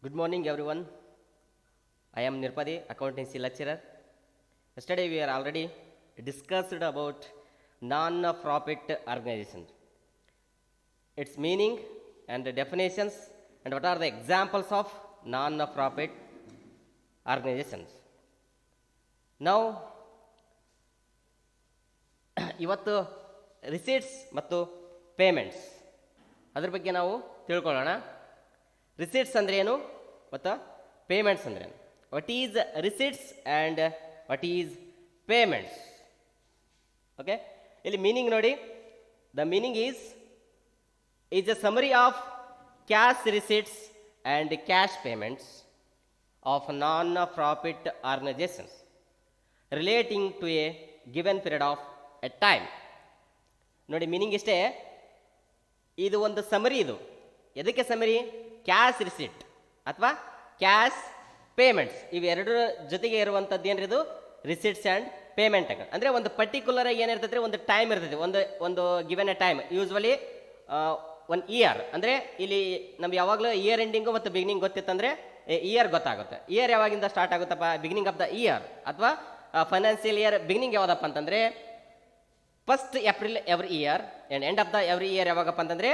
Good morning, everyone. I am Nirpadi, accountancy lecturer. Yesterday, we are already discussed about non-profit organization, its meaning and the definitions, and what are the examples of non-profit organizations. Now, ಇವತ್ತು receipts ಮತ್ತು payments ಅದ್ರ ಬಗ್ಗೆ ನಾವು ತಿಳ್ಕೊಳ್ಳೋಣ. Receipts ಅಂದ್ರೆ ಏನು ಮತ್ತು payments ಅಂದ್ರೆ ಏನು? What is receipts and what is payments? Okay, ಇಲ್ಲಿ ಮೀನಿಂಗ್ ನೋಡಿ. The meaning is a summary of cash receipts and cash payments of non profit organisations relating to a given period of a time. ನೋಡಿ, meaning ಇಷ್ಟೇ. ಇದು ಒಂದು summary. ಇದು ಎದಕ್ಕೆ summary? Cash receipt ಅಥವಾ cash payments ಇವೆರಡರ ಜೊತೆಗೆ ಇರುವಂಥದ್ದು ಏನ್ರಿ ಇದು? Receipts and payment. ಅಂದರೆ ಒಂದು ಪರ್ಟಿಕ್ಯುಲರ್ ಏನಿರ್ತೈತೆ, ಒಂದು ಟೈಮ್ ಇರ್ತೈತೆ, ಒಂದು given A time. Usually one year. ಅಂದರೆ ಇಲ್ಲಿ ನಮ್ಗೆ ಯಾವಾಗಲೂ ಇಯರ್ ಎಂಡಿಂಗು ಮತ್ತು ಬಿಗಿನಿಂಗ್ ಗೊತ್ತಿತ್ತಂದರೆ ಇಯರ್ ಗೊತ್ತಾಗುತ್ತೆ. ಇಯರ್ ಯಾವಾಗಿಂದ ಸ್ಟಾರ್ಟ್ ಆಗುತ್ತಪ್ಪ? Beginning of the year. ಅಥವಾ ಫೈನಾನ್ಷಿಯಲ್ ಇಯರ್ ಬಿಗಿನಿಂಗ್ ಯಾವ್ದಪ್ಪ ಅಂತಂದರೆ first April every year and end of the every year ಯಾವಾಗಪ್ಪ ಅಂತಂದರೆ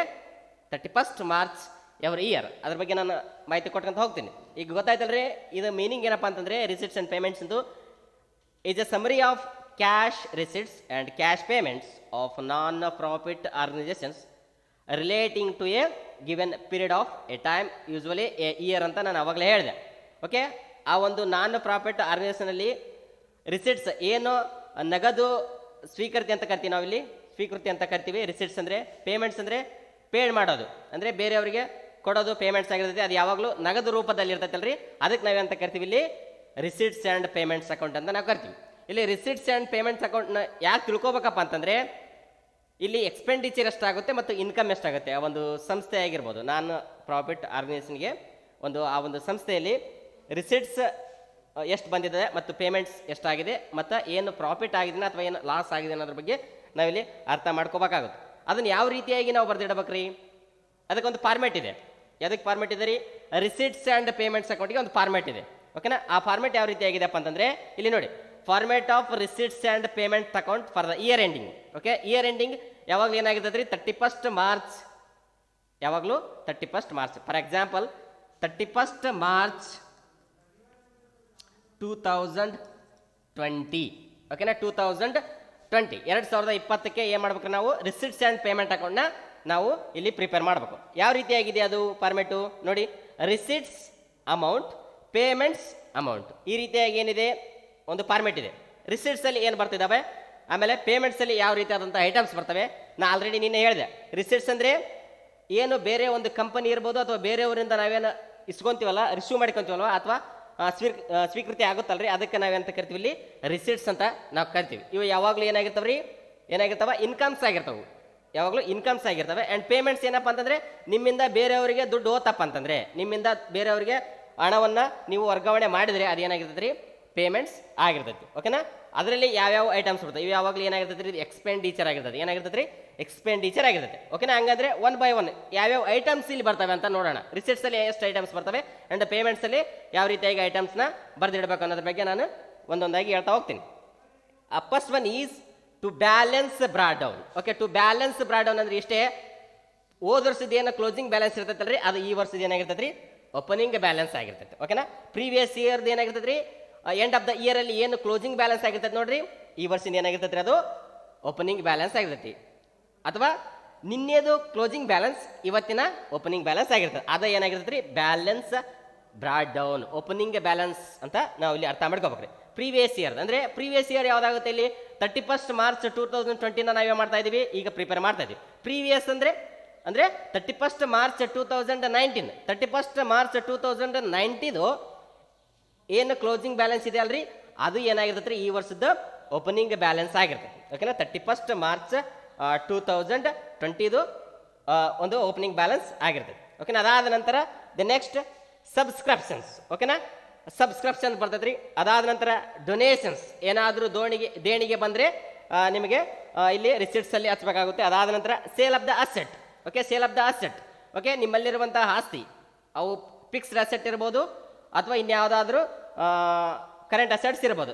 31st ಮಾರ್ಚ್ ಎವ್ರಿ ಇಯರ್. ಅದ್ರ ಬಗ್ಗೆ ನಾನು ಮಾಹಿತಿ ಕೊಟ್ಕೊಂತ ಹೋಗ್ತೀನಿ. ಈಗ ಗೊತ್ತಾಯ್ತಲ್ರಿ, ಇದು ಮೀನಿಂಗ್ ಏನಪ್ಪ ಅಂತಂದರೆ ರಿಸಿಟ್ಸ್ ಆ್ಯಂಡ್ ಪೇಮೆಂಟ್ಸ್ ಇಂದು is a summary of cash receipts and cash payments of non profit organisations relating to a given period of a time, usually a year ಅಂತ ನಾನು ಅವಾಗಲೇ ಹೇಳಿದೆ. ಓಕೆ, ಆ ಒಂದು ನಾನ್ ಪ್ರಾಫಿಟ್ ಆರ್ಗನೈಜೇಷನಲ್ಲಿ ರಿಸಿಟ್ಸ್ ಏನು ನಗದು ಸ್ವೀಕೃತಿ ಅಂತ ಕರಿತೀವಿ, ನಾವಿಲ್ಲಿ ಸ್ವೀಕೃತಿ ಅಂತ ಕರಿತೀವಿ. ರಿಸಿಟ್ಸ್ ಅಂದರೆ, ಪೇಮೆಂಟ್ಸ್ ಅಂದರೆ ಪೇಡ್ ಮಾಡೋದು, ಅಂದರೆ ಬೇರೆಯವರಿಗೆ ಕೊಡೋದು ಪೇಮೆಂಟ್ಸ್ ಆಗಿರ್ತೈತಿ. ಅದು ಯಾವಾಗಲೂ ನಗದು ರೂಪದಲ್ಲಿ ಇರ್ತೈತಲ್ರಿ, ಅದಕ್ಕೆ ನಾವೇಂತ ಕರಿತೀವಿ ಇಲ್ಲಿ ರಿಸಿಟ್ಸ್ ಆ್ಯಂಡ್ ಪೇಮೆಂಟ್ಸ್ ಅಕೌಂಟ್ ಅಂತ ನಾವು ಕರಿತೀವಿ. ಇಲ್ಲಿ ರಿಸಿಟ್ಸ್ ಆ್ಯಂಡ್ ಪೇಮೆಂಟ್ಸ್ ಅಕೌಂಟ್ನ ಯಾಕೆ ತಿಳ್ಕೊಬೇಕಪ್ಪ ಅಂತಂದರೆ, ಇಲ್ಲಿ ಎಕ್ಸ್ಪೆಂಡಿಚರ್ ಎಷ್ಟಾಗುತ್ತೆ ಮತ್ತು ಇನ್ಕಮ್ ಎಷ್ಟಾಗುತ್ತೆ. ಆ ಒಂದು ಸಂಸ್ಥೆ ಆಗಿರ್ಬೋದು, ನಾನ್ ಪ್ರಾಫಿಟ್ ಆರ್ಗನೈಸೇಷನ್ಗೆ ಆ ಒಂದು ಸಂಸ್ಥೆಯಲ್ಲಿ ರಿಸಿಟ್ಸ್ ಎಷ್ಟು ಬಂದಿದೆ ಮತ್ತು ಪೇಮೆಂಟ್ಸ್ ಎಷ್ಟಾಗಿದೆ ಮತ್ತು ಏನು ಪ್ರಾಫಿಟ್ ಆಗಿದೆ ಅಥವಾ ಏನು ಲಾಸ್ ಆಗಿದೆ ಅನ್ನೋದ್ರ ಬಗ್ಗೆ ನಾವಿಲ್ಲಿ ಅರ್ಥ ಮಾಡ್ಕೋಬೇಕಾಗುತ್ತೆ. ಅದನ್ನು ಯಾವ ರೀತಿಯಾಗಿ ನಾವು ಬರೆದಿಡಬೇಕ್ರಿ? ಅದಕ್ಕೊಂದು ಫಾರ್ಮೆಟ್ ಇದೆ. ಯಾವುದಕ್ಕೆ ಫಾರ್ಮೆಟ್ ಇದೆ ರೀ? ರಿಸಿಟ್ಸ್ ಆ್ಯಂಡ್ ಪೇಮೆಂಟ್ಸ್ ಅಕೌಂಟಿಗೆ ಒಂದು ಫಾರ್ಮೆಟ್ ಇದೆ. ಓಕೆನಾ? ಆ ಫಾರ್ಮೆಟ್ ಯಾವ ರೀತಿಯಾಗಿದೆಪ್ಪ ಅಂತಂದರೆ ಇಲ್ಲಿ ನೋಡಿ, format of receipts and payment account for the year ending. Okay, year ending ಯಾವಾಗಲೂ ಏನಾಗಿರ್ತದೆ ರೀ? 31st March. ಯಾವಾಗಲೂ 31st March. For example 31st March 2020. ಓಕೆನಾ? 2020 2020ಕ್ಕೆ ಏನು ಮಾಡ್ಬೇಕು ನಾವು? ರಿಸಿಟ್ಸ್ ಆ್ಯಂಡ್ ಪೇಮೆಂಟ್ ಅಕೌಂಟ್ನ ನಾವು ಇಲ್ಲಿ ಪ್ರಿಪೇರ್ ಮಾಡಬೇಕು. ಯಾವ ರೀತಿಯಾಗಿದೆ ಅದು ಫಾರ್ಮೆಟು ನೋಡಿ. ರಿಸಿಟ್ಸ್ ಅಮೌಂಟ್, ಪೇಮೆಂಟ್ಸ್ ಅಮೌಂಟ್, ಈ ರೀತಿಯಾಗಿ ಏನಿದೆ ಒಂದು ಫಾರ್ಮೆಟ್ ಇದೆ. ರಿಸಿಟ್ಸಲ್ಲಿ ಏನು ಬರ್ತಿದ್ದಾವೆ, ಆಮೇಲೆ ಪೇಮೆಂಟ್ಸಲ್ಲಿ ಯಾವ ರೀತಿಯಾದಂಥ ಐಟಮ್ಸ್ ಬರ್ತವೆ. ನಾ ಆಲ್ರೆಡಿ ನಿನ್ನೆ ಹೇಳಿದೆ, ರಿಸಿಟ್ಸ್ ಅಂದರೆ ಏನು ಬೇರೆ ಒಂದು ಕಂಪನಿ ಇರ್ಬೋದು ಅಥವಾ ಬೇರೆಯವರಿಂದ ನಾವೇನು ಇಸ್ಕೊಂತೀವಲ್ಲ, ರಿಸೀವ್ ಮಾಡ್ಕೊತೀವಲ್ವ, ಅಥವಾ ಸ್ವೀಕೃತಿ ಆಗುತ್ತಲ್ರಿ, ಅದಕ್ಕೆ ನಾವೆಂತ ಕರಿತೀವಿ ಇಲ್ಲಿ ರಿಸಿಟ್ಸ್ ಅಂತ ನಾವು ಕರಿತೀವಿ. ಇವು ಯಾವಾಗಲೂ ಏನಾಗಿರ್ತಾವ್ರಿ? ಇನ್ಕಮ್ಸ್ ಆಗಿರ್ತಾವೆ. ಯಾವಾಗಲೂ ಇನ್ಕಮ್ಸ್ ಆಗಿರ್ತವೆ. ಆ್ಯಂಡ್ ಪೇಮೆಂಟ್ಸ್ ಏನಪ್ಪ ಅಂತಂದರೆ ನಿಮ್ಮಿಂದ ಬೇರೆಯವರಿಗೆ ದುಡ್ಡು ಹೋತಪ್ಪ ಅಂತಂದರೆ, ನಿಮ್ಮಿಂದ ಬೇರೆಯವರಿಗೆ ಹಣವನ್ನು ನೀವು ವರ್ಗಾವಣೆ ಮಾಡಿದರೆ ಅದೇನಾಗಿರ್ತದೆ ರೀ? ಪೇಮೆಂಟ್ಸ್ ಆಗಿರ್ತೈತಿ. ಓಕೆನಾ? ಅದರಲ್ಲಿ ಯಾವ್ಯಾವ ಐಟಮ್ಸ್ ಬರ್ತವೆ, ಇವು ಯಾವಾಗಲೂ ಏನಾಗಿರ್ತದೆ ರೀ? ಎಕ್ಸ್ಪೆಂಡಿಚರ್ ಆಗಿರ್ತದೆ. ಏನಾಗಿರ್ತದೆ ರೀ? ಎಕ್ಸ್ಪೆಂಡಿಚರ್ ಆಗಿರ್ತದೆ. ಓಕೆನಾ? ಹಂಗಂದ್ರೆ ಒನ್ ಬೈ ಒನ್ ಯಾವ್ಯಾವ ಐಟಮ್ಸ್ ಇಲ್ಲಿ ಬರ್ತವೆ ಅಂತ ನೋಡೋಣ. ರಿಸಿಟ್ಸಲ್ಲಿ ಎಷ್ಟು ಐಟಮ್ಸ್ ಬರ್ತವೆ ಆ್ಯಂಡ್ ಪೇಮೆಂಟ್ಸಲ್ಲಿ ಯಾವ ರೀತಿಯಾಗಿ ಐಟಮ್ಸ್ನ ಬರೆದಿಡಬೇಕು ಅನ್ನೋದ್ರ ಬಗ್ಗೆ ನಾನು ಒಂದೊಂದಾಗಿ ಹೇಳ್ತಾ ಹೋಗ್ತೀನಿ. First one is to balance brought down. Okay, to balance brought down ಅಂದ್ರೆ ಇಷ್ಟೇ. ಹೋದ ವರ್ಷದ ಏನು ಕ್ಲೋಸಿಂಗ್ ಬ್ಯಾಲೆನ್ಸ್ ಇರ್ತೈತಲ್ರಿ, ಅದು ಈ ವರ್ಷದ ಏನಾಗಿರ್ತದೆ ರೀ? ಓಪನಿಂಗ್ ಬ್ಯಾಲೆನ್ಸ್ ಆಗಿರ್ತೈತೆ. ಓಕೆನಾ? ಪ್ರೀವಿಯಸ್ ಇಯರ್ದು ಏನಾಗಿರ್ತದೆ ರೀ? ಎಂಡ್ ಆಫ್ ದ ಇಯರ್ ಅಲ್ಲಿ ಏನು ಕ್ಲೋಸಿಂಗ್ ಬ್ಯಾಲೆನ್ಸ್ ಆಗಿರ್ತೈತೆ ನೋಡ್ರಿ, ಈ ವರ್ಷದ ಏನಾಗಿರ್ತೈತೆ ರೀ? ಅದು ಓಪನಿಂಗ್ ಬ್ಯಾಲೆನ್ಸ್ ಆಗಿರ್ತೈತಿ. ಅಥವಾ ನಿನ್ನೆದು ಕ್ಲೋಸಿಂಗ್ ಬ್ಯಾಲೆನ್ಸ್ ಇವತ್ತಿನ ಓಪನಿಂಗ್ ಬ್ಯಾಲೆನ್ಸ್ ಆಗಿರ್ತದೆ. ಅದು ಏನಾಗಿರ್ತದೆ ರೀ? Balance brought down, opening balance ಅಂತ ನಾವು ಇಲ್ಲಿ ಅರ್ಥ ಮಾಡ್ಕೋಬೇಕ್ರಿ. ಪ್ರೀವಿಯಸ್ ಇಯರ್ ಅಂದರೆ ಪ್ರೀವಿಯಸ್ ಇಯರ್ ಯಾವ್ದಾಗುತ್ತೆ ಇಲ್ಲಿ? 31st ಮಾರ್ಚ್ 2020 ನಾವೇ ಮಾಡ್ತಾ ಇದೀವಿ, ಈಗ ಪ್ರಿಪೇರ್ ಮಾಡ್ತಾ ಇದೀವಿ. ಪ್ರೀವಿಯಸ್ ಅಂದರೆ 31st ಮಾರ್ಚ್ 2019. 31st ಮಾರ್ಚ್ 2019 ಏನು ಕ್ಲೋಸಿಂಗ್ ಬ್ಯಾಲೆನ್ಸ್ ಇದೆ ಅಲ್ರಿ, ಅದು ಏನಾಗಿರ್ತೈತೆ ರೀ? ಈ ವರ್ಷದ ಓಪನಿಂಗ್ ಬ್ಯಾಲೆನ್ಸ್ ಆಗಿರ್ತದೆ. ಓಕೆನಾ? 31st ಮಾರ್ಚ್ 2020 ಒಂದು ಓಪನಿಂಗ್ ಬ್ಯಾಲೆನ್ಸ್ ಆಗಿರ್ತದೆ. ಓಕೆನಾ? ಅದಾದ ನಂತರ ದ ನೆಕ್ಸ್ಟ್ ಸಬ್ಸ್ಕ್ರಿಪ್ಷನ್ಸ್. ಓಕೆನಾ? ಸಬ್ಸ್ಕ್ರಿಪ್ಷನ್ ಬರ್ತೈತೆ ರೀ. ಅದಾದ ನಂತರ ಡೊನೇಷನ್ಸ್, ಏನಾದರೂ ದೇಣಿಗೆ ಬಂದರೆ ನಿಮಗೆ ಇಲ್ಲಿ ರಿಸಿಟ್ಸಲ್ಲಿ ಹಚ್ಚಬೇಕಾಗುತ್ತೆ. ಅದಾದ ನಂತರ sale of the asset. Okay, sale of the asset. Okay, ನಿಮ್ಮಲ್ಲಿರುವಂತಹ ಆಸ್ತಿ ಅವು ಫಿಕ್ಸ್ಡ್ ಅಸೆಟ್ ಇರ್ಬೋದು ಅಥವಾ ಇನ್ಯಾವುದಾದ್ರೂ ಕರೆಂಟ್ ಅಸೆಟ್ಸ್ ಇರ್ಬೋದು.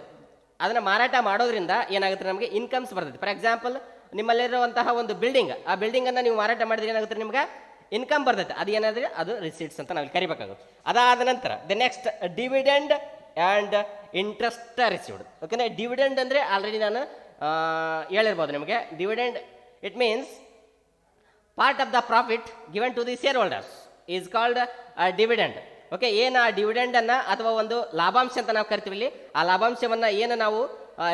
ಅದನ್ನು ಮಾರಾಟ ಮಾಡೋದ್ರಿಂದ ಏನಾಗುತ್ತೆ, ನಮಗೆ ಇನ್ಕಮ್ಸ್ ಬರ್ತದೆ. ಫಾರ್ ಎಕ್ಸಾಂಪಲ್, ನಿಮ್ಮಲ್ಲಿರುವಂತಹ ಒಂದು ಬಿಲ್ಡಿಂಗ್, ಆ ಬಿಲ್ಡಿಂಗನ್ನು ನೀವು ಮಾರಾಟ ಮಾಡಿದ್ರೆ ಏನಾಗುತ್ತೆ, ನಿಮ್ಗೆ ಇನ್ಕಮ್ ಬರ್ತೈತೆ. ಅದು ಏನಾದ್ರೆ ಅದು ರಿಸೀಟ್ಸ್ ಅಂತ ನಾವು ಕರಿಬೇಕಾಗುತ್ತೆ. ಅದಾದ ನಂತರ the next dividend and interest received. ಓಕೆನಾ, ಡಿವಿಡೆಂಡ್ ಅಂದರೆ ಆಲ್ರೆಡಿ ನಾನು ಹೇಳಿರ್ಬೋದು ನಿಮಗೆ. Dividend it means part of the profit given to the shareholders is called dividend. Okay, ಏನು ಆ ಡಿವಿಡೆಂಡನ್ನು ಅಥವಾ ಒಂದು ಲಾಭಾಂಶ ಅಂತ ನಾವು ಕರಿತೀವಿ ಇಲ್ಲಿ, ಆ ಲಾಭಾಂಶವನ್ನು ಏನು ನಾವು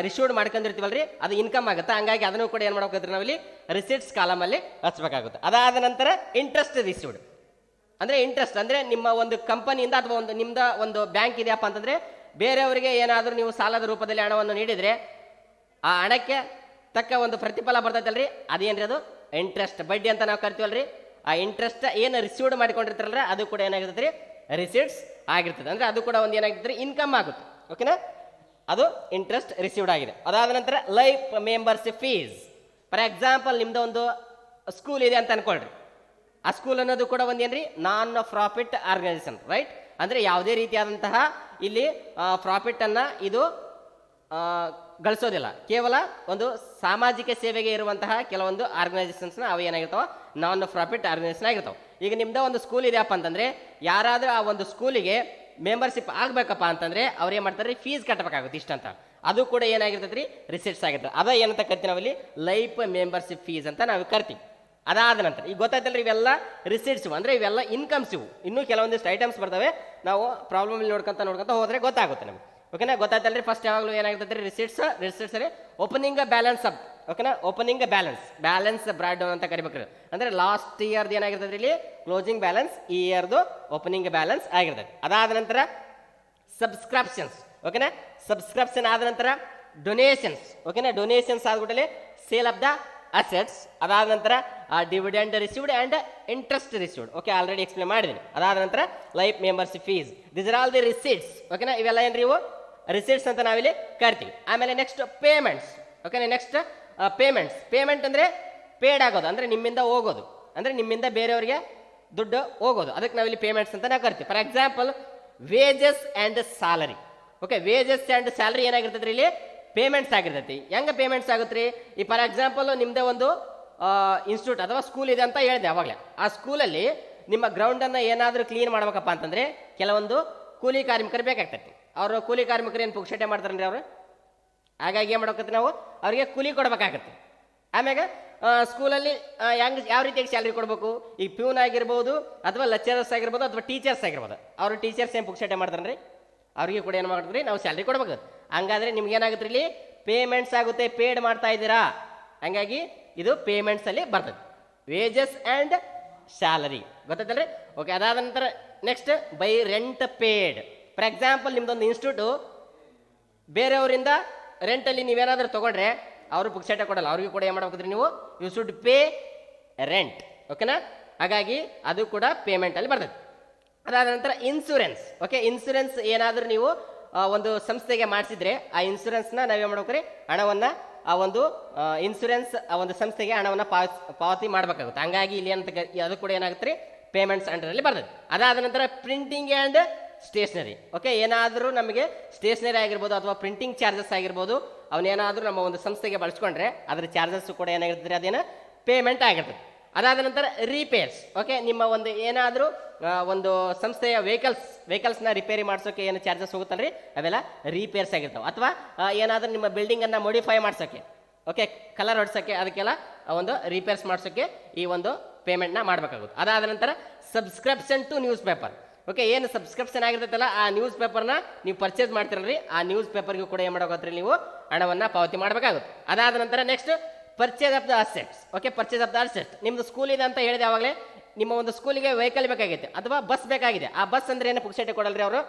ರಿಸೀವ್ಡ್ ಮಾಡ್ಕೊಂಡಿರ್ತೀವಲ್ರಿ, ಅದು ಇನ್ಕಮ್ ಆಗುತ್ತೆ. ಹಂಗಾಗಿ ಅದನ್ನು ಕೂಡ ಏನು ಮಾಡ್ಬೇಕಂದ್ರೆ ನಾವಿಲ್ಲಿ ರಿಸಿಟ್ಸ್ ಕಾಲಮಲ್ಲಿ ಹಚ್ಬೇಕಾಗುತ್ತೆ. ಅದಾದ ನಂತರ ಇಂಟ್ರೆಸ್ಟ್ ರಿಸೀವ್ಡ್ ಅಂದರೆ ಇಂಟ್ರೆಸ್ಟ್ ಅಂದರೆ ನಿಮ್ಮ ಒಂದು ಕಂಪನಿಯಿಂದ ಅಥವಾ ಒಂದು ನಿಮ್ದು ಒಂದು ಬ್ಯಾಂಕ್ ಇದೆಯಪ್ಪ ಅಂತಂದರೆ ಬೇರೆಯವರಿಗೆ ಏನಾದರೂ ನೀವು ಸಾಲದ ರೂಪದಲ್ಲಿ ಹಣವನ್ನು ನೀಡಿದರೆ ಆ ಹಣಕ್ಕೆ ತಕ್ಕ ಒಂದು ಪ್ರತಿಫಲ ಬರ್ತೈತಲ್ರಿ, ಅದೇನ್ರಿ ಅದು ಇಂಟ್ರೆಸ್ಟ್, ಬಡ್ಡಿ ಅಂತ ನಾವು ಕರಿತೀವಲ್ರಿ. ಆ ಇಂಟ್ರೆಸ್ಟ್ ಏನು ರಿಸೀವ್ಡ್ ಮಾಡಿಕೊಂಡಿರ್ತಾರಲ್ಲ ಅದು ಕೂಡ ಏನಾಗಿರ್ತದೆ ರೀ ರಿಸಿಟ್ಸ್ ಆಗಿರ್ತದೆ. ಅಂದರೆ ಅದು ಕೂಡ ಒಂದು ಏನಾಗಿರ್ತದೆ ಇನ್ಕಮ್ ಆಗುತ್ತೆ. ಓಕೆನಾ, ಅದು ಇಂಟ್ರೆಸ್ಟ್ ರಿಸೀವ್ಡ್ ಆಗಿದೆ. ಅದಾದ ನಂತರ life membership fees. For example, ನಿಮ್ದು ಒಂದು ಸ್ಕೂಲ್ ಇದೆ ಅಂತ ಅನ್ಕೊಳ್ರಿ. ಆ ಸ್ಕೂಲ್ ಅನ್ನೋದು ಕೂಡ ಒಂದು ಏನ್ರಿ ನಾನ್ ಪ್ರಾಫಿಟ್ ಆರ್ಗನೈಸೇಷನ್, ರೈಟ್? ಅಂದರೆ ಯಾವುದೇ ರೀತಿಯಾದಂತಹ ಇಲ್ಲಿ ಪ್ರಾಫಿಟನ್ನು ಇದು ಗಳಿಸೋದಿಲ್ಲ. ಕೇವಲ ಒಂದು ಸಾಮಾಜಿಕ ಸೇವೆಗೆ ಇರುವಂತಹ ಕೆಲವೊಂದು ಆರ್ಗನೈಸೇಷನ್ಸ್ನ ಅವು ಏನಾಗಿರ್ತಾವೆ, ನಾನ್ ಪ್ರಾಫಿಟ್ ಆರ್ಗನೈಸೇಷನ್ ಆಗಿರ್ತಾವೆ. ಈಗ ನಿಮ್ದು ಒಂದು ಸ್ಕೂಲ್ ಇದೆಯಪ್ಪ ಅಂತಂದರೆ ಯಾರಾದರೂ ಆ ಒಂದು ಸ್ಕೂಲಿಗೆ ಮೆಂಬರ್ಶಿಪ್ ಆಗಬೇಕಪ್ಪ ಅಂತಂದರೆ ಅವ್ರು ಏನು ಮಾಡ್ತಾರೆ, ಫೀಸ್ ಕಟ್ಟಬೇಕಾಗುತ್ತೆ ಇಷ್ಟಂತ. ಅದು ಕೂಡ ಏನಾಗಿರ್ತದೆ ರೀ ರಿಸಿಟ್ಸ್ ಆಗಿರ್ತದೆ. ಅದ ಏನಂತ ಕರಿತೀವಿ ನಾವಿಲ್ಲಿ ಲೈಫ್ ಮೆಂಬರ್ಶಿಪ್ ಫೀಸ್ ಅಂತ ನಾವು ಕರಿತೀವಿ. ಅದಾದ ನಂತರ ಈಗ ಗೊತ್ತಾಯ್ತಲ್ರಿ ಇವೆಲ್ಲ ರಿಸಿಟ್ಸ್ ಅಂದರೆ ಇವೆಲ್ಲ ಇನ್ಕಮ್ಸ್. ಇವು ಇನ್ನೂ ಕೆಲವೊಂದಿಷ್ಟು ಐಟಮ್ಸ್ ಬರ್ತವೆ, ನಾವು ಪ್ರಾಬ್ಲಮ್ ನೋಡ್ಕೊಂತ ಹೋದರೆ ಗೊತ್ತಾಗುತ್ತೆ ನಮಗೆ. ಓಕೆನಾ, ಗೊತ್ತಾಯ್ತಲ್ರಿ ಫಸ್ಟ್ ಯಾವಾಗಲೂ ಏನಾಗಿರ್ತದೆ ರಿಸಿಟ್ಸ್ ಅಲ್ಲಿ ಓಪನಿಂಗ್ ಬ್ಯಾಲೆನ್ಸ್ ಅಪ್. ಓಕೆನಾ, ಓಪನಿಂಗ್ ಬ್ಯಾಲೆನ್ಸ್ ಬ್ರಾಡ್ ಡೌನ್ ಅಂತ ಕರಿಬೇಕ್ರಿ. ಅಂದರೆ ಲಾಸ್ಟ್ ಇಯರ್ದು ಏನಾಗಿರ್ತದೆ ಇಲ್ಲಿ ಕ್ಲೋಸಿಂಗ್ ಬ್ಯಾಲೆನ್ಸ್, ಈ ಇಯರ್ದು ಓಪನಿಂಗ್ ಬ್ಯಾಲೆನ್ಸ್ ಆಗಿರ್ತದೆ. ಅದಾದ ನಂತರ ಸಬ್ಸ್ಕ್ರಿಪ್ಷನ್ಸ್. ಓಕೆನಾ, ಸಬ್ಸ್ಕ್ರಿಪ್ಷನ್ ಆದ ನಂತರ ಡೊನೇಷನ್ಸ್. ಓಕೆನಾ, ಡೊನೇಷನ್ಸ್ ಆದ್ಬಿಟ್ಟಲ್ಲಿ ಸೇಲ್ ಆಫ್ ದ ಅಸೆಟ್ಸ್. ಅದಾದ ನಂತರ dividend received and interest received. Okay, already explain ಮಾಡಿದ್ದೀನಿ. ಅದಾದ ನಂತರ life membership fees. This are all the receipts. ಓಕೆನಾ, ಇವೆಲ್ಲ ಏನ್ರಿ ಇವು ರಿಸೀಟ್ಸ್ ಅಂತ ನಾವಿಲ್ಲಿ ಕರಿತೀವಿ. ಆಮೇಲೆ ನೆಕ್ಸ್ಟ್ ಪೇಮೆಂಟ್ಸ್. ಓಕೆನಾ, ನೆಕ್ಸ್ಟ್ ಪೇಮೆಂಟ್ ಅಂದರೆ ಪೇಡ್ ಆಗೋದು, ಅಂದರೆ ನಿಮ್ಮಿಂದ ಹೋಗೋದು, ಅಂದರೆ ನಿಮ್ಮಿಂದ ಬೇರೆಯವರಿಗೆ ದುಡ್ಡು ಹೋಗೋದು, ಅದಕ್ಕೆ ನಾವಿಲ್ಲಿ ಪೇಮೆಂಟ್ಸ್ ಅಂತ ನಾವು ಕರಿತೀವಿ. For example, wages and salary. Okay, wages and salary ಏನಾಗಿರ್ತದೆ ಇಲ್ಲಿ ಪೇಮೆಂಟ್ಸ್ ಆಗಿರ್ತೈತಿ. ಹೆಂಗೆ ಪೇಮೆಂಟ್ಸ್ ಆಗುತ್ತೆ ರೀ? ಈ ಫಾರ್ ಎಕ್ಸಾಂಪಲ್ ನಿಮ್ಮದೇ ಒಂದು ಇನ್ಸ್ಟಿಟ್ಯೂಟ್ ಅಥವಾ ಸ್ಕೂಲ್ ಇದೆ ಅಂತ ಹೇಳಿದೆ ಅವಾಗಲೇ. ಆ ಸ್ಕೂಲಲ್ಲಿ ನಿಮ್ಮ ಗ್ರೌಂಡನ್ನು ಏನಾದರೂ ಕ್ಲೀನ್ ಮಾಡ್ಬೇಕಪ್ಪ ಅಂತಂದರೆ ಕೆಲವೊಂದು ಕೂಲಿ ಕಾರ್ಮಿಕರು ಬೇಕಾಗ್ತೈತಿ. ಅವರು ಕೂಲಿ ಕಾರ್ಮಿಕರು ಏನು ಪುಕ್ಷಟೆ ಮಾಡ್ತಾರನ್ರಿ ಅವರು. ಹಾಗಾಗಿ ಏನು ಮಾಡ್ಬೇಕತ್ತೆ, ನಾವು ಅವರಿಗೆ ಕೂಲಿ ಕೊಡ್ಬೇಕಾಗತ್ತೆ. ಆಮ್ಯಾಗ ಸ್ಕೂಲಲ್ಲಿ ಯಾವ ರೀತಿಯಾಗಿ ಸ್ಯಾಲ್ರಿ ಕೊಡಬೇಕು, ಈ ಪ್ಯೂನ್ ಆಗಿರ್ಬೋದು ಅಥವಾ ಲೆಕ್ಚರರ್ಸ್ ಆಗಿರ್ಬೋದು ಅಥವಾ ಟೀಚರ್ಸ್ ಆಗಿರ್ಬೋದು. ಅವರು ಟೀಚರ್ಸ್ ಏನು ಪುಕ್ಷಟೆ ಮಾಡ್ತಾರನ್ರಿ, ಅವ್ರಿಗೆ ಕೂಡ ಏನು ಮಾಡಿದ್ರಿ ನಾವು ಸ್ಯಾಲ್ರಿ ಕೊಡ್ಬೇಕಾಗುತ್ತೆ. ಹಂಗಾದ್ರೆ ನಿಮ್ಗೆ ಏನಾಗುತ್ತೆ ಇಲ್ಲಿ ಪೇಮೆಂಟ್ಸ್ ಆಗುತ್ತೆ, ಪೇಡ್ ಮಾಡ್ತಾ ಇದ್ದೀರಾ. ಹಂಗಾಗಿ ಇದು ಪೇಮೆಂಟ್ಸ್ ಅಲ್ಲಿ ಬರ್ತದೆ, ವೇಜಸ್ ಆ್ಯಂಡ್ ಸ್ಯಾಲರಿ. ಗೊತ್ತಾಯ್ತಲ್ರಿ? ಓಕೆ, ಅದಾದ ನಂತರ next by rent paid. For example, ನಿಮ್ದೊಂದು ಇನ್ಸ್ಟಿಟ್ಯೂಟು ಬೇರೆಯವರಿಂದ ರೆಂಟಲ್ಲಿ ನೀವೇನಾದರೂ ತೊಗೊಂಡ್ರೆ ಅವರು ಪುಕ್ಸೆಟ ಕೊಡಲ್ಲ, ಅವ್ರಿಗೆ ಕೂಡ ಏನು ಮಾಡ್ಬೇಕ್ರಿ ನೀವು ಯು ಶುಡ್ ಪೇ ರೆಂಟ್. ಓಕೆನಾ, ಹಾಗಾಗಿ ಅದು ಕೂಡ ಪೇಮೆಂಟಲ್ಲಿ ಬರ್ತದೆ. ಅದಾದ ನಂತರ ಇನ್ಸೂರೆನ್ಸ್. ಓಕೆ, ಇನ್ಸೂರೆನ್ಸ್ ಏನಾದರೂ ನೀವು ಒಂದು ಸಂಸ್ಥೆಗೆ ಮಾಡಿಸಿದ್ರೆ ಆ ಇನ್ಸೂರೆನ್ಸ್ನ ನಾವೇನು ಮಾಡ್ಬೇಕ್ರಿ, ಹಣವನ್ನು ಆ ಒಂದು ಇನ್ಸೂರೆನ್ಸ್ ಆ ಒಂದು ಸಂಸ್ಥೆಗೆ ಹಣವನ್ನು ಪಾವತಿ ಮಾಡಬೇಕಾಗುತ್ತೆ. ಹಂಗಾಗಿ ಇಲ್ಲಿ ಏನಂತ ಅದು ಕೂಡ ಏನಾಗುತ್ತೆ ರೀ ಪೇಮೆಂಟ್ಸ್ ಅಂಡರಲ್ಲಿ ಬರ್ತದೆ. ಅದಾದ ನಂತರ ಪ್ರಿಂಟಿಂಗ್ ಆ್ಯಂಡ್ ಸ್ಟೇಷನರಿ. ಓಕೆ, ಏನಾದರೂ ನಮಗೆ ಸ್ಟೇಷನರಿ ಆಗಿರ್ಬೋದು ಅಥವಾ ಪ್ರಿಂಟಿಂಗ್ ಚಾರ್ಜಸ್ ಆಗಿರ್ಬೋದು, ಅವನೇನಾದರೂ ನಮ್ಮ ಒಂದು ಸಂಸ್ಥೆಗೆ ಬಳಸ್ಕೊಂಡ್ರೆ ಅದರ ಚಾರ್ಜಸ್ ಕೂಡ ಏನಾಗಿರ್ತದೆ, ಅದೇನು ಪೇಮೆಂಟ್ ಆಗಿರ್ತದೆ. ಅದಾದ ನಂತರ ರಿಪೇರ್ಸ್. ಓಕೆ, ನಿಮ್ಮ ಒಂದು ಏನಾದರೂ ಒಂದು ಸಂಸ್ಥೆಯ ವೆಹಿಕಲ್ಸ್ನ ರಿಪೇರಿ ಮಾಡಿಸೋಕೆ ಏನು ಚಾರ್ಜಸ್ ಹೋಗುತ್ತಲ್ರಿ, ಅವೆಲ್ಲ ರಿಪೇರ್ಸ್ ಆಗಿರ್ತಾವೆ. ಅಥವಾ ಏನಾದರೂ ನಿಮ್ಮ ಬಿಲ್ಡಿಂಗನ್ನು ಮಾಡಿಫೈ ಮಾಡಿಸೋಕೆ, ಓಕೆ, ಕಲರ್ ಹೊಡ್ಸೋಕ್ಕೆ, ಅದಕ್ಕೆಲ್ಲ ಒಂದು ರಿಪೇರ್ಸ್ ಮಾಡಿಸೋಕ್ಕೆ ಈ ಒಂದು ಪೇಮೆಂಟ್ನ ಮಾಡಬೇಕಾಗುತ್ತೆ. ಅದಾದ ನಂತರ subscription to newspaper. Okay, ಏನು ಸಬ್ಸ್ಕ್ರಿಪ್ಷನ್ ಆಗಿರ್ತೈತಲ್ಲ ಆ ನ್ಯೂಸ್ ಪೇಪರ್ನ ನೀವು ಪರ್ಚೇಸ್ ಮಾಡ್ತಿರಲ್ರಿ, ಆ ನ್ಯೂಸ್ ಪೇಪರ್ಗೂ ಕೂಡ ಏನು ಮಾಡೋಕ್ರಿ ನೀವು ಹಣವನ್ನು ಪಾವತಿ ಮಾಡಬೇಕಾಗುತ್ತೆ. ಅದಾದ ನಂತರ next purchase of the assets. Okay, purchase of the assets. ನಿಮ್ಮದು ಸ್ಕೂಲ್ ಇದೆ ಅಂತ ಹೇಳಿದೆ ಆವಾಗಲೇ. ನಿಮ್ಮ ಒಂದು ಸ್ಕೂಲಿಗೆ ವೆಹಿಕಲ್ ಬೇಕಾಗಿದೆ ಅಥವಾ ಬಸ್ ಬೇಕಾಗಿದೆ. ಆ ಬಸ್ ಅಂದರೆ ಏನು ಪುಕ್ಸೆಟ್ಟೆ ಕೊಡಲ್ರಿ, ಅವರು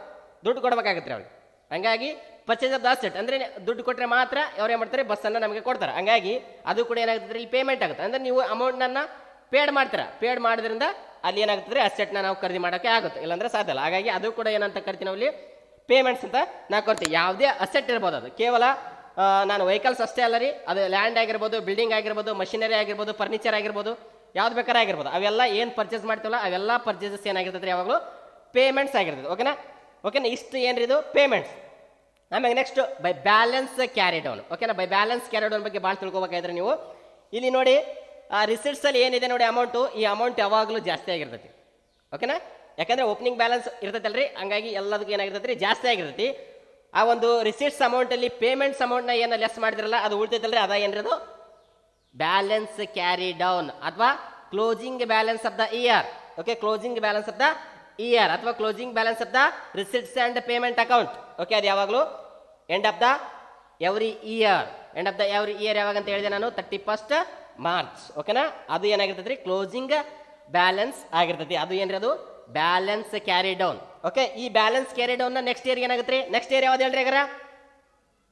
ದುಡ್ಡು ಕೊಡಬೇಕಾಗುತ್ತೆ ಅವ್ರಿಗೆ. ಹಂಗಾಗಿ ಪರ್ಚೇಸ್ ಆಫ್ ದ ಅಸೆಟ್ ಅಂದರೆ ದುಡ್ಡು ಕೊಟ್ಟರೆ ಮಾತ್ರ ಅವ್ರು ಏನು ಮಾಡ್ತಾರೆ, ಬಸ್ಸನ್ನು ನಮಗೆ ಕೊಡ್ತಾರೆ. ಹಂಗಾಗಿ ಅದು ಕೂಡ ಏನಾಗುತ್ತೆ, ಇಲ್ಲಿ ಪೇಮೆಂಟ್ ಆಗುತ್ತೆ. ಅಂದರೆ ನೀವು ಅಮೌಂಟನ್ನು ಪೇಡ್ ಮಾಡ್ತೀರಾ, ಪೇಡ್ ಮಾಡೋದ್ರಿಂದ ಅಲ್ಲಿ ಏನಾಗ್ತದೆ ಅಸೆಟ್ನ ನಾವು ಖರೀದಿ ಮಾಡೋಕ್ಕೆ ಆಗುತ್ತೆ, ಇಲ್ಲಾಂದ್ರೆ ಸಾಧ್ಯ ಇಲ್ಲ. ಹಾಗಾಗಿ ಅದು ಕೂಡ ಏನಂತ ಕರಿತೀವಿ ನಾವು ಇಲ್ಲಿ ಪೇಮೆಂಟ್ಸ್ ಅಂತ ನಾವು ಕೊಡ್ತೀವಿ. ಯಾವುದೇ ಅಸೆಟ್ ಇರ್ಬೋದು, ಅದು ಕೇವಲ ನಾನು ವೆಹಿಕಲ್ಸ್ ಅಷ್ಟೇ ಅಲ್ಲ ರೀ, ಅದು ಲ್ಯಾಂಡ್ ಆಗಿರ್ಬೋದು, ಬಿಲ್ಡಿಂಗ್ ಆಗಿರ್ಬೋದು, ಮಷಿನರಿ ಆಗಿರ್ಬೋದು, ಫರ್ನಿಚರ್ ಆಗಿರ್ಬೋದು, ಯಾವ್ದು ಬೇಕಾದ್ರೆ ಆಗಿರ್ಬೋದು, ಅವೆಲ್ಲ ಏನು ಪರ್ಚೇಸ್ ಮಾಡ್ತೀವಲ್ಲ ಅವೆಲ್ಲ ಪರ್ಚೇಸಸ್ ಏನಾಗಿರ್ತದೆ ಯಾವಾಗಲೂ ಪೇಮೆಂಟ್ಸ್ ಆಗಿರ್ತದೆ. ಓಕೆನಾ ಇಷ್ಟು ಏನ್ರಿ ಇದು ಪೇಮೆಂಟ್ಸ್. ಆಮೇಲೆ next by balance carry down. ಓಕೆನಾ ಬೈ ಬ್ಯಾಲೆನ್ಸ್ ಕ್ಯಾರಿ ಡೌನ್ ಬಗ್ಗೆ ಭಾಳ ತಿಳ್ಕೊಬೇಕಾದ್ರೆ ನೀವು ಇಲ್ಲಿ ನೋಡಿ ಆ ರಿಸಿಟ್ಸಲ್ಲಿ ಏನಿದೆ ನೋಡಿ ಅಮೌಂಟು, ಈ ಅಮೌಂಟ್ ಯಾವಾಗಲೂ ಜಾಸ್ತಿ ಆಗಿರ್ತೈತಿ. ಓಕೆನಾ ಯಾಕಂದರೆ ಓಪನಿಂಗ್ ಬ್ಯಾಲೆನ್ಸ್ ಇರ್ತೈತಲ್ರಿ, ಹಂಗಾಗಿ ಎಲ್ಲದಕ್ಕೂ ಏನಾಗಿರ್ತೈತಿ ರೀ ಜಾಸ್ತಿ ಆಗಿರ್ತೈತಿ. ಆ ಒಂದು ರಿಸಿಟ್ಸ್ ಅಮೌಂಟಲ್ಲಿ ಪೇಮೆಂಟ್ಸ್ ಅಮೌಂಟ್ನ ಏನು ಲೆಸ್ ಮಾಡಿದ್ರಲ್ಲ ಅದು ಉಳಿತೈತಲ್ರಿ, ಅದ ಏನ್ರಿ ಅದು ಬ್ಯಾಲೆನ್ಸ್ ಕ್ಯಾರಿ ಡೌನ್ ಅಥವಾ closing balance of the year. Okay closing balance of the year ಅಥವಾ closing balance of the receipts and payment account. Okay ಅದು ಯಾವಾಗಲೂ end of the every year. End of the every year ಯಾವಾಗ ಅಂತ ಹೇಳಿದೆ ನಾನು 31st March. ಓಕೆನಾ ಅದು ಏನಾಗಿರ್ತೈತೆ ರೀ ಕ್ಲೋಸಿಂಗ್ ಬ್ಯಾಲೆನ್ಸ್ ಆಗಿರ್ತೈತಿ. ಅದು ಏನ್ರಿ ಅದು ಬ್ಯಾಲೆನ್ಸ್ ಕ್ಯಾರಿ ಡೌನ್. ಓಕೆ ಈ ಬ್ಯಾಲೆನ್ಸ್ ಕ್ಯಾರಿ ಡೌನ್ನ ನೆಕ್ಸ್ಟ್ ಇಯರ್ಗೆ ಏನಾಗುತ್ತೆ ರೀ, ನೆಕ್ಸ್ಟ್ ಇಯರ್ ಯಾವ್ದು ಹೇಳ್ರಿ again?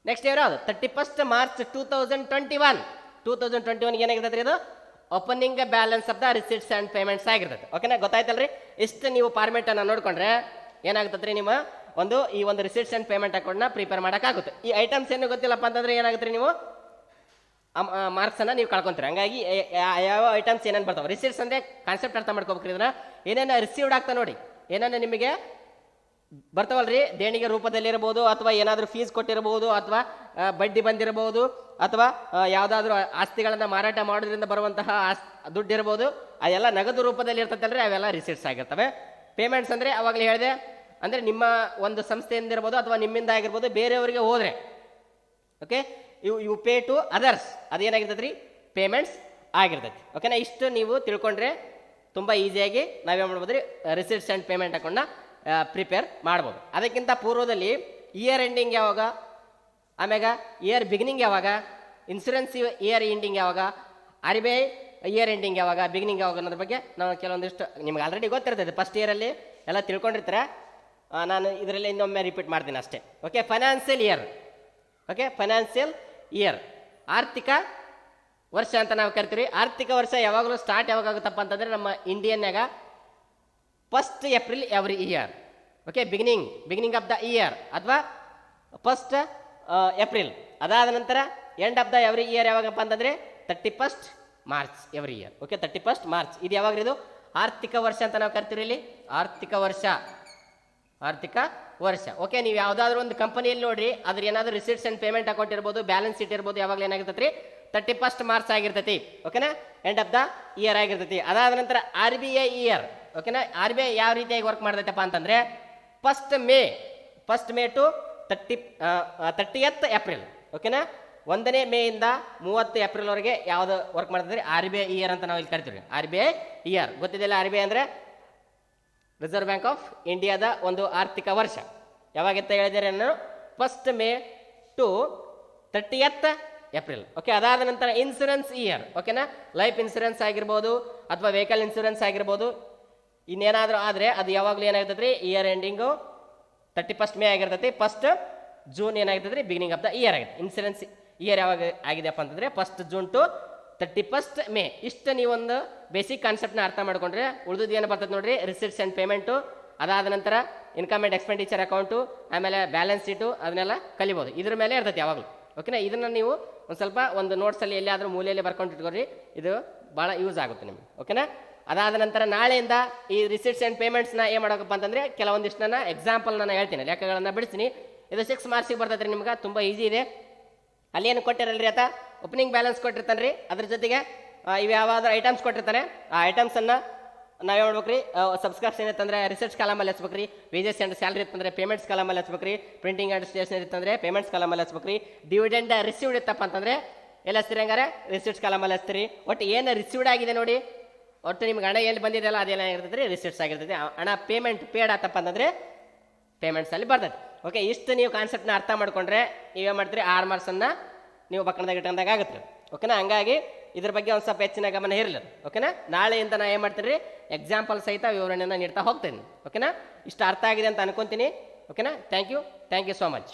ನೆಕ್ಸ್ಟ್ ಇಯರ್ ಯಾವುದು 31st ಮಾರ್ಚ್ 2021 ಏನಾಗಿರ್ತೈತೆ ರೀ ಅದು opening balance of the receipts and payments ಆಗಿರ್ತೈತೆ. ಓಕೆನಾ ಗೊತ್ತಾಯ್ತಲ್ರಿ, ಇಷ್ಟು ನೀವು ಫಾರ್ಮೆಟನ್ನು ನೋಡ್ಕೊಂಡ್ರೆ ಏನಾಗುತ್ತೆ ರೀ ನಿಮ್ಮ ಈ ಒಂದು ರಿಸಿಟ್ಸ್ ಆ್ಯಂಡ್ ಪೇಮೆಂಟ್ ಅಕೌಂಟ್ನ ಪ್ರಿಪೇರ್ ಮಾಡೋಕ್ಕಾಗುತ್ತೆ. ಈ ಐಟಮ್ಸ್ ಏನು ಗೊತ್ತಿಲ್ಲಪ್ಪ ಅಂತಂದ್ರೆ ಏನಾಗುತ್ತೆ ರೀ ನೀವು ಮಾರ್ಕ್ಸನ್ನು ನೀವು ಕಳ್ಕೊಂತೀರಿ. ಹಂಗಾಗಿ ಯಾವ ಐಟಮ್ಸ್ ಏನೇನು ಬರ್ತಾವೆ, ರಿಸಿಟ್ಸ್ ಅಂದರೆ ಕಾನ್ಸೆಪ್ಟ್ ಅರ್ಥ ಮಾಡ್ಕೋಬೇಕ್ರಿ. ಇದನ್ನ ಏನೇನು ರಿಸೀವ್ಡ್ ಆಗ್ತಾ ನೋಡಿ, ಏನೇನು ನಿಮಗೆ ಬರ್ತಾವಲ್ರಿ ದೇಣಿಗೆ ರೂಪದಲ್ಲಿರ್ಬೋದು, ಅಥವಾ ಏನಾದರೂ ಫೀಸ್ ಕೊಟ್ಟಿರ್ಬೋದು, ಅಥವಾ ಬಡ್ಡಿ ಬಂದಿರಬಹುದು, ಅಥವಾ ಯಾವುದಾದ್ರೂ ಆಸ್ತಿಗಳನ್ನು ಮಾರಾಟ ಮಾಡೋದ್ರಿಂದ ಬರುವಂತಹ ದುಡ್ಡು ಇರ್ಬೋದು, ಅದೆಲ್ಲ ನಗದು ರೂಪದಲ್ಲಿ ಇರ್ತೈತಲ್ರಿ, ಅವೆಲ್ಲ ರಿಸಿಟ್ಸ್ ಆಗಿರ್ತವೆ. ಪೇಮೆಂಟ್ಸ್ ಅಂದರೆ ಅವಾಗಲೇ ಹೇಳಿದೆ, ಅಂದರೆ ನಿಮ್ಮ ಒಂದು ಸಂಸ್ಥೆಯಿಂದ ಇರ್ಬೋದು ಅಥವಾ ನಿಮ್ಮಿಂದ ಆಗಿರ್ಬೋದು ಬೇರೆಯವರಿಗೆ ಹೋದರೆ okay you pay to others, ಅದೇನಾಗಿರ್ತೈತೆ ರೀ ಪೇಮೆಂಟ್ಸ್ ಆಗಿರ್ತೈತಿ. ಓಕೆನಾ ಇಷ್ಟು ನೀವು ತಿಳ್ಕೊಂಡ್ರೆ ತುಂಬ ಈಸಿಯಾಗಿ ನಾವೇನು ಮಾಡ್ಬೋದು ರೀ ರಿಸಿಟ್ಸ್ ಆ್ಯಂಡ್ ಪೇಮೆಂಟ್ ಅಕೌಂಟ್ನ ಪ್ರಿಪೇರ್ ಮಾಡ್ಬೋದು. ಅದಕ್ಕಿಂತ ಪೂರ್ವದಲ್ಲಿ ಇಯರ್ ಎಂಡಿಂಗ್ ಯಾವಾಗ, ಆಮ್ಯಾಗ ಇಯರ್ ಬಿಗಿನಿಂಗ್ ಯಾವಾಗ, ಇನ್ಸೂರೆನ್ಸ್ ಇಯರ್ ಎಂಡಿಂಗ್ ಯಾವಾಗ, RBI ಇಯರ್ ಎಂಡಿಂಗ್ ಯಾವಾಗ, ಬಿಗಿನಿಂಗ್ ಯಾವಾಗ ಅನ್ನೋದ್ರ ಬಗ್ಗೆ ನಾವು ಕೆಲವೊಂದಿಷ್ಟು ನಿಮ್ಗೆ ಆಲ್ರೆಡಿ ಗೊತ್ತಿರ್ತೈತೆ, ಫಸ್ಟ್ ಇಯರಲ್ಲಿ ಎಲ್ಲ ತಿಳ್ಕೊಂಡಿರ್ತಾರೆ. ನಾನು ಇದರಲ್ಲಿ ಇನ್ನೊಮ್ಮೆ ರಿಪೀಟ್ ಮಾಡ್ತೀನಿ ಅಷ್ಟೇ. Okay financial year, okay financial year ಆರ್ಥಿಕ ವರ್ಷ ಅಂತ ನಾವು ಕರಿತೀವಿ. ಆರ್ಥಿಕ ವರ್ಷ ಯಾವಾಗಲೂ ಸ್ಟಾರ್ಟ್ ಯಾವಾಗ ಆಗುತ್ತಪ್ಪ ಅಂತಂದರೆ ನಮ್ಮ ಇಂಡಿಯನ್ಯಾಗ 1st April every year. Okay beginning of the year ಅಥವಾ 1st ಏಪ್ರಿಲ್. ಅದಾದ ನಂತರ end of the every year ಯಾವಾಗಪ್ಪ ಅಂತಂದರೆ 31st March every year. Okay 31st March ಇದು ಯಾವಾಗ ಇದು ಆರ್ಥಿಕ ವರ್ಷ ಅಂತ ನಾವು ಕರಿತೀವಿ. ಇಲ್ಲಿ ಆರ್ಥಿಕ ವರ್ಷ. ಓಕೆ ನೀವು ಯಾವುದಾದ್ರೂ ಒಂದು ಕಂಪನಿಯಲ್ಲಿ ನೋಡ್ರಿ, ಅದ್ರ ಏನಾದರೂ ರಿಸಿಟ್ಸ್ ಆ್ಯಂಡ್ ಪೇಮೆಂಟ್ ಅಕೌಂಟ್ ಇರ್ಬೋದು, ಬ್ಯಾಲೆನ್ಸ್ ಶೀಟ್ ಇರ್ಬೋದು, ಯಾವಾಗಲೂ ಏನಾಗಿರ್ತೈತೆ ರೀ 31st ಮಾರ್ಚ್ ಆಗಿರ್ತೈತಿ. ಓಕೆನಾ ಎಂಡ್ ಆಫ್ ದ ಇಯರ್ ಆಗಿರ್ತೈತಿ. ಅದಾದ ನಂತರ RBI ಇಯರ್. ಓಕೆನಾ RBI ಯಾವ ರೀತಿಯಾಗಿ ವರ್ಕ್ ಮಾಡ್ತೈತಪ್ಪ ಅಂತಂದರೆ 1st May to 30th April. ಓಕೆನಾ 1ನೇ ಮೇಯಿಂದ 30 ಏಪ್ರಿಲ್ವರೆಗೆ ಯಾವುದು ವರ್ಕ್ ಮಾಡ್ತದೆ ರೀ RBI ಇಯರ್ ಅಂತ ನಾವು ಇಲ್ಲಿ ಕರಿತೀವಿ. RBI ಇಯರ್ ಗೊತ್ತಿದೆಯಲ್ಲ, RBI ಅಂದರೆ ರಿಸರ್ವ್ ಬ್ಯಾಂಕ್ ಆಫ್ ಇಂಡಿಯಾದ ಒಂದು ಆರ್ಥಿಕ ವರ್ಷ. ಯಾವಾಗಿಂತ ಹೇಳಿದರೆ ನಾನು 1st May to 30th April. Okay ಅದಾದ ನಂತರ ಇನ್ಸೂರೆನ್ಸ್ ಇಯರ್. ಓಕೆನಾ ಲೈಫ್ ಇನ್ಸೂರೆನ್ಸ್ ಆಗಿರ್ಬೋದು ಅಥವಾ ವೆಹಿಕಲ್ ಇನ್ಸೂರೆನ್ಸ್ ಆಗಿರ್ಬೋದು, ಇನ್ನೇನಾದರೂ ಆದರೆ ಅದು ಯಾವಾಗಲೂ ಏನಾಗಿರ್ತದೆ ರೀ ಇಯರ್ ಎಂಡಿಂಗು 31st ಮೇ ಆಗಿರ್ತೈತಿ. 1st ಜೂನ್ ಏನಾಗಿರ್ತದೆ ರೀ ಬಿಗಿನಿಂಗ್ ಆಫ್ ದ ಇಯರ್ ಆಗಿದೆ. ಇನ್ಸೂರೆನ್ಸ್ ಇಯರ್ ಯಾವಾಗ ಆಗಿದೆಯಪ್ಪ ಅಂತಂದರೆ 1st June to 31st May. ಇಷ್ಟು ನೀವೊಂದು ಬೇಸಿಕ್ ಕಾನ್ಸೆಪ್ಟ್ನ ಅರ್ಥ ಮಾಡ್ಕೊಂಡ್ರೆ ಉಳಿದು ಏನು ಬರ್ತದೆ ನೋಡ್ರಿ ರಿಸಿಟ್ಸ್ ಆ್ಯಂಡ್ ಪೇಮೆಂಟು, ಅದಾದ ನಂತರ ಇನ್ಕಮ್ ಆ್ಯಂಡ್ ಎಕ್ಸ್ಪೆಂಡಿಚರ್ ಅಕೌಂಟು, ಆಮೇಲೆ ಬ್ಯಾಲೆನ್ಸ್ ಶೀಟು, ಅದನ್ನೆಲ್ಲ ಕಲಿಬೋದು. ಇದ್ರ ಮೇಲೆ ಇರ್ತೈತಿ ಯಾವಾಗಲೂ. ಓಕೆನಾ ಇದನ್ನು ನೀವು ಒಂದು ಸ್ವಲ್ಪ ಒಂದು ನೋಟ್ಸಲ್ಲಿ ಎಲ್ಲಿಯಾದರೂ ಮೂಲೆಯಲ್ಲಿ ಬರ್ಕೊಂಡು ಇಟ್ಕೊಳ್ರಿ, ಇದು ಭಾಳ ಯೂಸ್ ಆಗುತ್ತೆ ನಿಮಗೆ. ಓಕೆನಾ ಅದಾದ ನಂತರ ನಾಳೆಯಿಂದ ಈ ರಿಸಿಟ್ಸ್ ಆ್ಯಂಡ್ ಪೇಮೆಂಟ್ಸ್ನ ಏನು ಮಾಡೋಕಪ್ಪ ಅಂತಂದರೆ ಕೆಲವೊಂದಿಷ್ಟು ನಾನು ಎಕ್ಸಾಂಪಲ್ ನಾನು ಹೇಳ್ತೀನಿ, ಲೆಕ್ಕಗಳನ್ನು ಬಿಡಿಸ್ತೀನಿ. ಇದು 6 ಮಾರ್ಕ್ಸಿಗೆ ಬರ್ತೈತೆ ರೀ ನಿಮ್ಗೆ, ತುಂಬ ಈಸಿ ಇದೆ. ಅಲ್ಲಿ ಏನು ಕೊಟ್ಟಿರಲ್ರಿ ಆತ ಓಪನಿಂಗ್ ಬ್ಯಾಲೆನ್ಸ್ ಕೊಟ್ಟಿರ್ತಾನೆ ರೀ, ಅದ್ರ ಜೊತೆಗೆ ಇವು ಯಾವ್ದಾದ್ರು ಐಟಮ್ಸ್ ಕೊಟ್ಟಿರ್ತಾನೆ. ಆ ಐಟಮ್ಸನ್ನು ನಾವೇನು ಮಾಡ್ಬೇಕು ರೀ ಸಬ್ಸ್ಕ್ರಿಪ್ಷನ್ ಇತ್ತಂದರೆ ರಿಸರ್ಚ್ ಕಾಲಮಲ್ಲಿ ಹಚ್ಬೇಕು ರೀ, ವೇಜಸ್ ಆ್ಯಂಡ್ ಸ್ಯಾಲ್ರಿ ಇತ್ತಂದರೆ ಪೇಮೆಂಟ್ಸ್ ಕಾಲಮಲ್ಲಿ ಹಚ್ಬೇಕು ರೀ, ಪ್ರಿಂಟಿಂಗ್ ಆ್ಯಂಡ್ ಸ್ಟೇಷನರಿ ಇತ್ತಂದರೆ ಪೇಮೆಂಟ್ಸ್ ಕಾಲಮಲ್ಲಿ ಹಚ್ಬೇಕು ರೀ, ಡಿವಿಡೆಂಡ್ ರಿಸೀವ್ಡ್ ಇತ್ತಪ್ಪ ಅಂತಂದರೆ ಎಲ್ಲ ಹಚ್ತೀರಿ, ಹಂಗಾರೆ ರಿಸಿಟ್ಸ್ ಕಾಲಮಲ್ಲಿ ಹಚ್ತೀರಿ. ಒಟ್ಟು ಏನು ರಿಸೀವ್ಡ್ ಆಗಿದೆ ನೋಡಿ, ಒಟ್ಟು ನಿಮ್ಗೆ ಹಣ ಎಲ್ಲಿ ಬಂದಿದೆಯಲ್ಲ ಅದೆಲ್ಲ ಆಗಿರ್ತದೆ ರೀ ರಿಸಿಟ್ಸ್ ಆಗಿರ್ತದೆ. ಹಣ ಪೇಡ್ ಆತಪ್ಪ ಅಂತಂದರೆ ಪೇಮೆಂಟ್ಸಲ್ಲಿ ಬರ್ತದೆ. ಓಕೆ ಇಷ್ಟು ನೀವು ಕಾನ್ಸೆಪ್ಟ್ನ ಅರ್ಥ ಮಾಡ್ಕೊಂಡ್ರೆ ನೀವೇನು ಮಾಡ್ತೀರಿ 6 ಮಾರ್ಕ್ಸನ್ನು ನೀವು ಬಕ್ಕಣದಾಗ ಇಟ್ಟಂದಾಗ ಆಗುತ್ತೆ. ಓಕೆನಾ ಹಂಗಾಗಿ ಇದ್ರ ಬಗ್ಗೆ ಒಂದು ಸ್ವಲ್ಪ ಹೆಚ್ಚಿನ ಗಮನ ಇರಲಿ. ಓಕೆನಾ ನಾಳೆಯಿಂದ ನಾ ಏನು ಮಾಡ್ತೀನಿ ರೀ ಎಕ್ಸಾಂಪಲ್ ಸಹಿತ ವಿವರಣೆಯನ್ನು ನೀಡ್ತಾ ಹೋಗ್ತೇನೆ. ಓಕೆನಾ ಇಷ್ಟು ಅರ್ಥ ಆಗಿದೆ ಅಂತ ಅನ್ಕೊತೀನಿ. ಓಕೆನಾ ಥ್ಯಾಂಕ್ ಯು ಸೋ ಮಚ್.